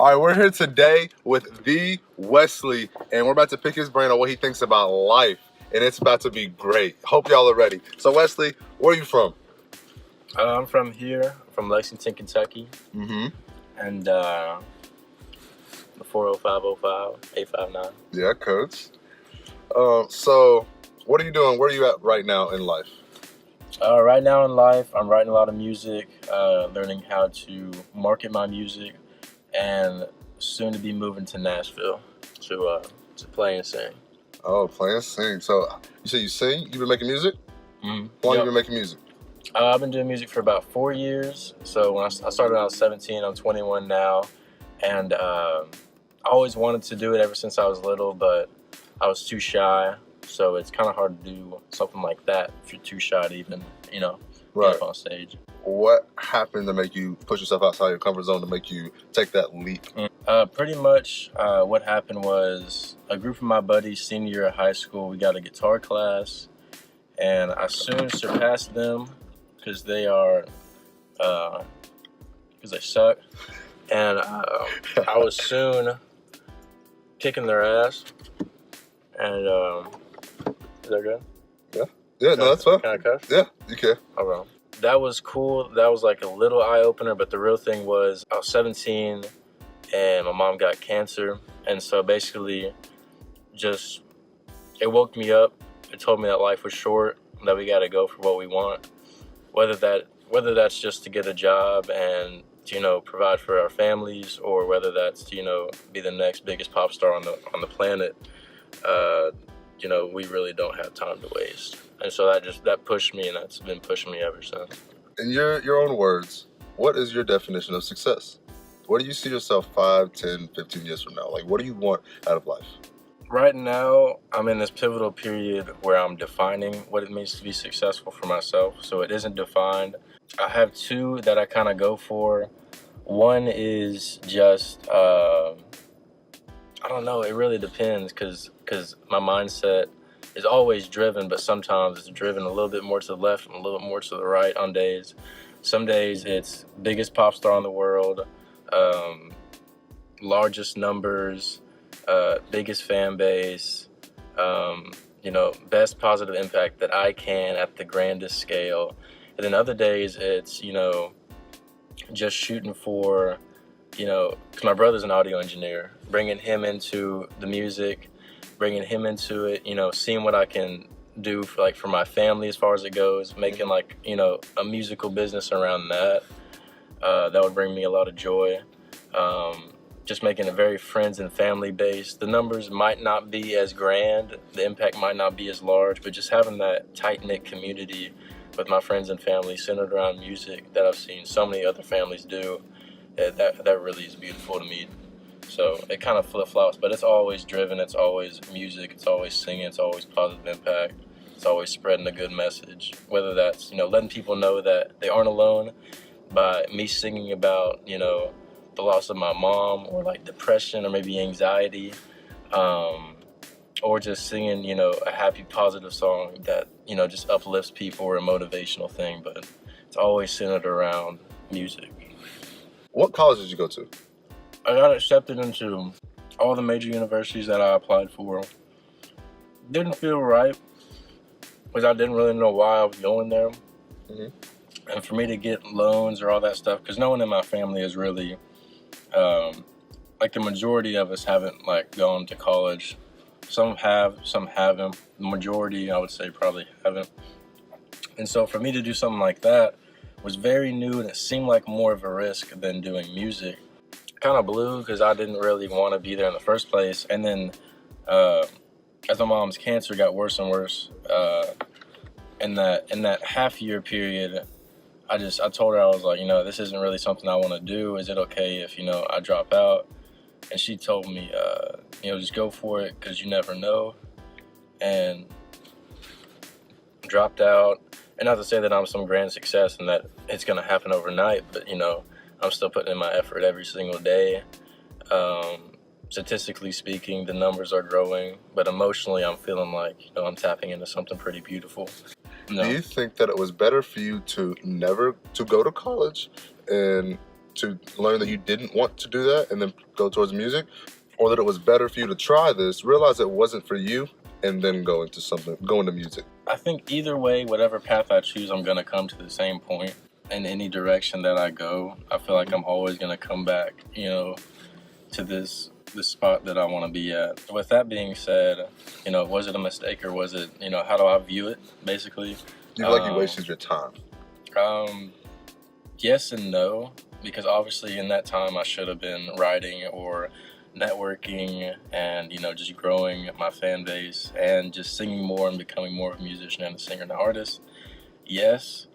All right, we're here today with the Wesley, and we're about to pick his brain on what he thinks about life, and it's about to be great. Hope y'all are ready. So, Wesley, where are you from? I'm from here, from Lexington, Kentucky, Mm-hmm. and the 40505 859. Yeah, Coach. So, what are you doing? Where are you at right now in life? Right now in life, I'm writing a lot of music, learning how to market my music, and soon to be moving to Nashville to play and sing. Oh, play and sing. So, you say you sing? You've been making music? Mm-hmm. How long have you been making music? I've been doing music for about 4 years. So when I started when I was 17, I'm 21 now, and I always wanted to do it ever since I was little, but I was too shy. So it's kind of hard to do something like that if you're too shy to even, get up on stage. What happened to make you push yourself outside your comfort zone to make you take that leap? Pretty much what happened was a group of my buddies, senior year of high school, we got a guitar class, and I soon surpassed them because they suck. And I was soon kicking their ass. And is that good? Yeah, no, that's fine. Can I cuss? Yeah, you can. All right. That was cool. That was like a little eye-opener, but the real thing was I was 17 and my mom got cancer. And so basically it woke me up. It told me that life was short, that we got to go for what we want. Whether that's just to get a job and provide for our families, or whether that's to be the next biggest pop star on the planet, we really don't have time to waste. And so that pushed me, and that's been pushing me ever since. In your own words, what is your definition of success? Where do you see yourself 5, 10, 15 years from now? Like, what do you want out of life? Right now, I'm in this pivotal period where I'm defining what it means to be successful for myself. So it isn't defined. I have two that I kind of go for. One is just, I don't know, it really depends because my mindset is always driven, but sometimes it's driven a little bit more to the left and a little bit more to the right on days. Some days it's biggest pop star in the world, largest numbers, biggest fan base, best positive impact that I can at the grandest scale. And then other days it's, just shooting for, because my brother's an audio engineer, bringing him into the music, bringing him into it, seeing what I can do for my family as far as it goes, making a musical business around that. That would bring me a lot of joy. Just making it very friends and family based. The numbers might not be as grand, the impact might not be as large, but just having that tight-knit community with my friends and family centered around music that I've seen so many other families do, that really is beautiful to me. So it kind of flip-flops, but it's always driven, it's always music, it's always singing, it's always positive impact, it's always spreading a good message, whether that's, letting people know that they aren't alone by me singing about, the loss of my mom, or depression, or maybe anxiety, or just singing, a happy, positive song that, just uplifts people, or a motivational thing, but it's always centered around music. What college did you go to? I got accepted into all the major universities that I applied for. Didn't feel right, because I didn't really know why I was going there. Mm-hmm. And for me to get loans or all that stuff, because no one in my family is really, the majority of us haven't gone to college. Some have, some haven't. The majority, I would say, probably haven't. And so for me to do something like that was very new, and it seemed like more of a risk than doing music. Kind of blew because I didn't really want to be there in the first place. And then as my mom's cancer got worse and worse, in that half-year period, I told her, I was like, this isn't really something I want to do. Is it okay if, I drop out? And she told me, just go for it because you never know. And dropped out. And not to say that I'm some grand success and that it's going to happen overnight, but, I'm still putting in my effort every single day. Statistically speaking, the numbers are growing, but emotionally I'm feeling like, I'm tapping into something pretty beautiful. No. Do you think that it was better for you to never to go to college and to learn that you didn't want to do that and then go towards music, or that it was better for you to try this, realize it wasn't for you, and then go into music? I think either way, whatever path I choose, I'm gonna come to the same point. In any direction that I go, I feel like I'm always gonna come back, to this spot that I want to be at. With that being said, was it a mistake or was it, how do I view it, basically? Do you feel like you wasted your time? Yes and no, because obviously in that time I should have been writing or networking and, just growing my fan base and just singing more and becoming more of a musician and a singer and an artist. Yes,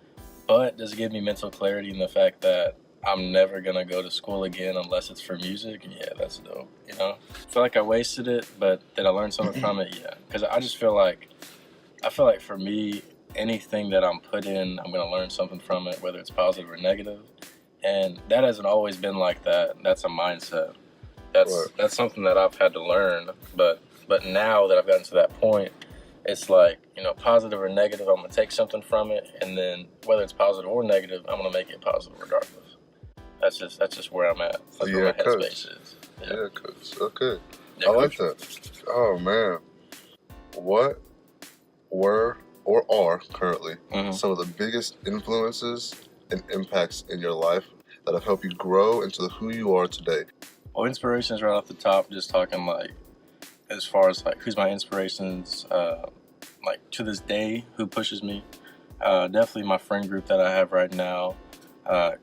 but does it give me mental clarity in the fact that I'm never gonna go to school again unless it's for music? Yeah, that's dope. I feel like I wasted it, but did I learn something from it? Yeah, because I feel like for me, anything that I'm put in, I'm gonna learn something from it, whether it's positive or negative. And that hasn't always been like that. That's a mindset. That's something that I've had to learn. But now that I've gotten to that point, it's like, positive or negative, I'm gonna take something from it, and then whether it's positive or negative, I'm gonna make it positive regardless. That's just where I'm at. That's where my headspace is. Yeah, Coach. Okay. Yeah, I like that. Oh man. What were or are currently some of the biggest influences and impacts in your life that have helped you grow into who you are today? Well, inspirations right off the top, just talking like as far as like who's my inspirations, like to this day, who pushes me. Definitely my friend group that I have right now,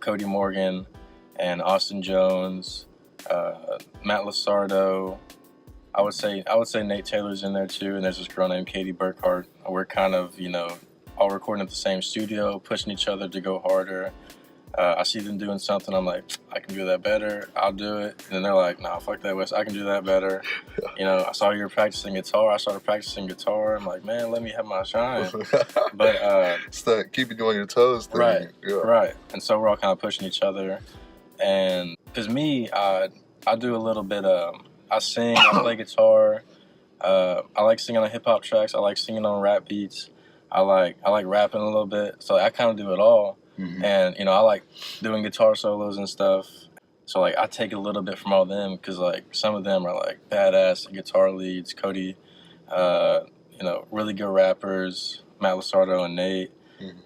Cody Morgan and Austin Jones, Matt Lasardo. I would say Nate Taylor's in there too, and there's this girl named Katie Burkhart. We're kind of, all recording at the same studio, pushing each other to go harder. I see them doing something, I'm like, I can do that better, I'll do it. And then they're like, nah, fuck that, Wes, I can do that better. I saw you were practicing guitar, I started practicing guitar. I'm like, man, let me have my shine. But it's that keeping you on your toes thing. Right. And so we're all kind of pushing each other. And because me, I do a little bit I sing, I play guitar. I like singing on hip hop tracks. I like singing on rap beats. I like rapping a little bit. So I kind of do it all. And I like doing guitar solos and stuff. So like I take a little bit from all them because like some of them are like badass guitar leads. Cody, really good rappers, Matt Lasardo and Nate.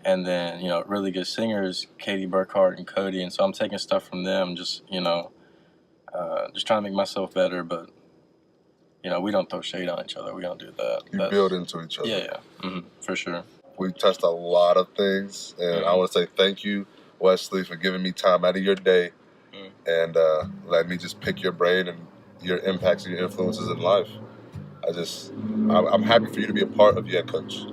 And then really good singers, Katie Burkhart and Cody. And so I'm taking stuff from them, just just trying to make myself better. But we don't throw shade on each other. We don't do that. You build into each other. Yeah, for sure. We touched a lot of things, and I want to say thank you, Wesley, for giving me time out of your day and letting me just pick your brain and your impacts and your influences in life. I'm happy for you to be a part of Coach.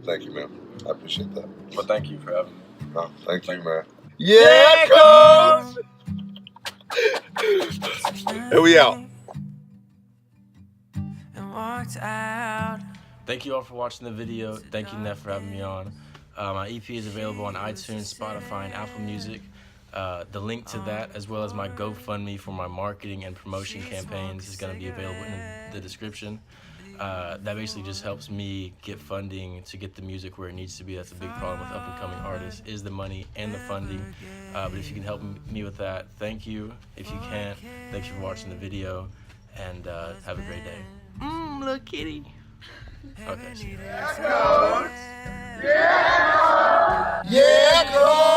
Thank you, man. I appreciate that. Well, thank you for having me. No, thank you, man. Yeah, Coach! Here we out. And walked out. Thank you all for watching the video. Thank you, Neff, for having me on. My EP is available on iTunes, Spotify, and Apple Music. The link to that, as well as my GoFundMe for my marketing and promotion campaigns, is going to be available in the description. That basically just helps me get funding to get the music where it needs to be. That's a big problem with up-and-coming artists, is the money and the funding. But if you can help me with that, thank you. If you can't, thank you for watching the video, and have a great day. Little kitty. Okay. Yeah, Coach! Yeah, Coach!